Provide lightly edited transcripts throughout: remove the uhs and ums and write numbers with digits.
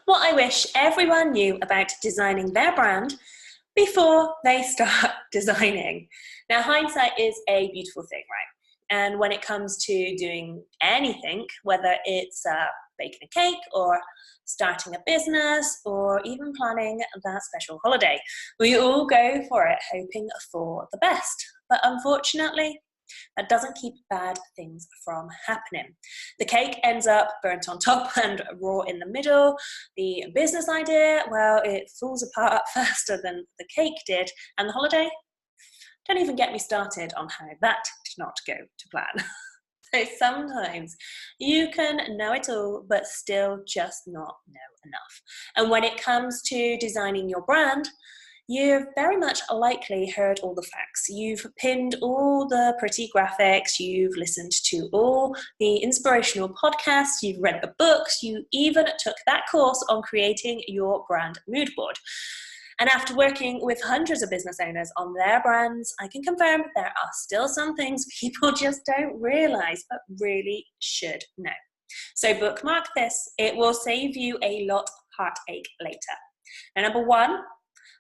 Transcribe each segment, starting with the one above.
What I wish everyone knew about designing their brand before they start designing. Now, hindsight is a beautiful thing, right? And when it comes to doing anything, whether it's baking a cake or starting a business or even planning that special holiday, we all go for it hoping for the best. But unfortunately, that doesn't keep bad things from happening. The cake ends up burnt on top and raw in the middle. The business idea, well, it falls apart faster than the cake did. And the holiday? Don't even get me started on how that did not go to plan. So sometimes you can know it all, but still just not know enough. And when it comes to designing your brand, you've very much likely heard all the facts. You've pinned all the pretty graphics, you've listened to all the inspirational podcasts, you've read the books, you even took that course on creating your brand mood board. And after working with hundreds of business owners on their brands, I can confirm there are still some things people just don't realize, but really should know. So bookmark this, it will save you a lot of heartache later. Now, number one,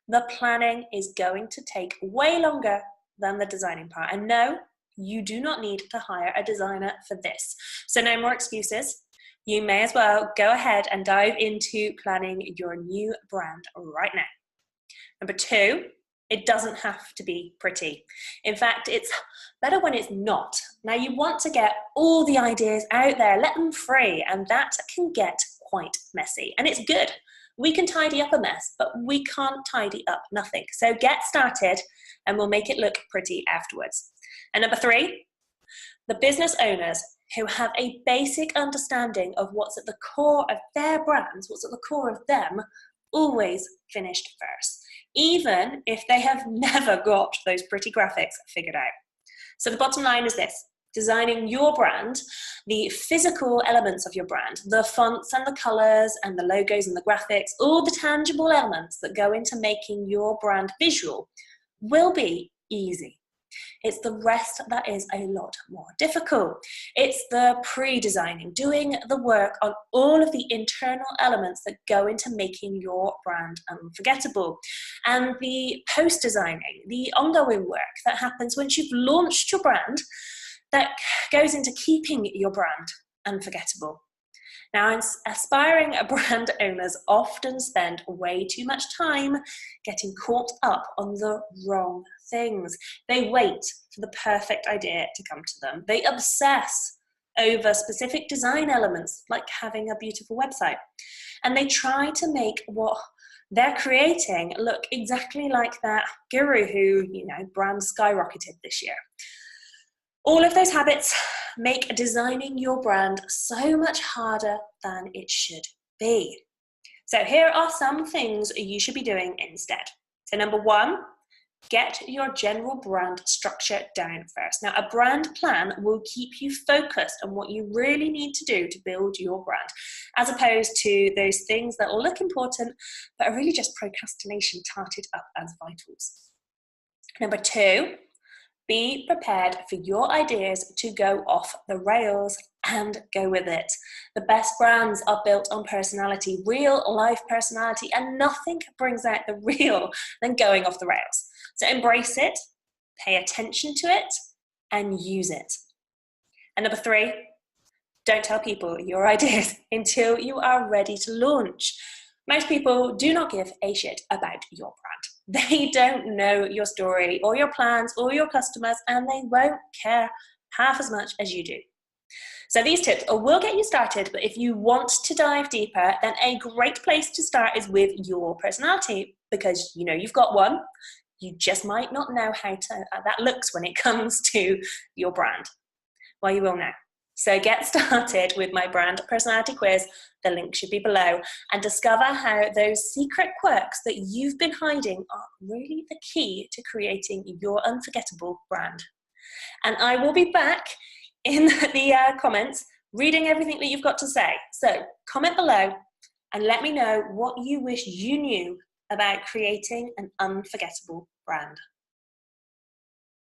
the planning is going to take way longer than the designing part. And no, you do not need to hire a designer for this. So no more excuses. You may as well go ahead and dive into planning your new brand right now. Number two, it doesn't have to be pretty. In fact, it's better when it's not. Now, you want to get all the ideas out there, let them free, and that can get quite messy. And it's good. We can tidy up a mess, but we can't tidy up nothing. So get started and we'll make it look pretty afterwards. And number three, the business owners who have a basic understanding of what's at the core of their brands, what's at the core of them, always finished first, even if they have never got those pretty graphics figured out. So the bottom line is this: designing your brand, the physical elements of your brand, the fonts and the colors and the logos and the graphics, all the tangible elements that go into making your brand visual will be easy. It's the rest that is a lot more difficult. It's the pre-designing, doing the work on all of the internal elements that go into making your brand unforgettable, and the post-designing, the ongoing work that happens once you've launched your brand that goes into keeping your brand unforgettable. Now, aspiring brand owners often spend way too much time getting caught up on the wrong things. They wait for the perfect idea to come to them. They obsess over specific design elements, like having a beautiful website. And they try to make what they're creating look exactly like that guru who, brand skyrocketed this year. All of those habits make designing your brand so much harder than it should be. So here are some things you should be doing instead. So number one, get your general brand structure down first. Now, a brand plan will keep you focused on what you really need to do to build your brand, as opposed to those things that look important but are really just procrastination tarted up as vitals. Number two, be prepared for your ideas to go off the rails and go with it. The best brands are built on personality, real life personality, and nothing brings out the real than going off the rails. So embrace it, pay attention to it, and use it. And number three, don't tell people your ideas until you are ready to launch. Most people do not give a shit about your brand. They don't know your story or your plans or your customers, and they won't care half as much as you do. So these tips will get you started, but if you want to dive deeper, then a great place to start is with your personality, because you've got one. You just might not know how that looks when it comes to your brand. Well, you will now. So get started with my brand personality quiz. The link should be below, and discover how those secret quirks that you've been hiding are really the key to creating your unforgettable brand. And I will be back in the comments reading everything that you've got to say. So comment below and let me know what you wish you knew about creating an unforgettable brand.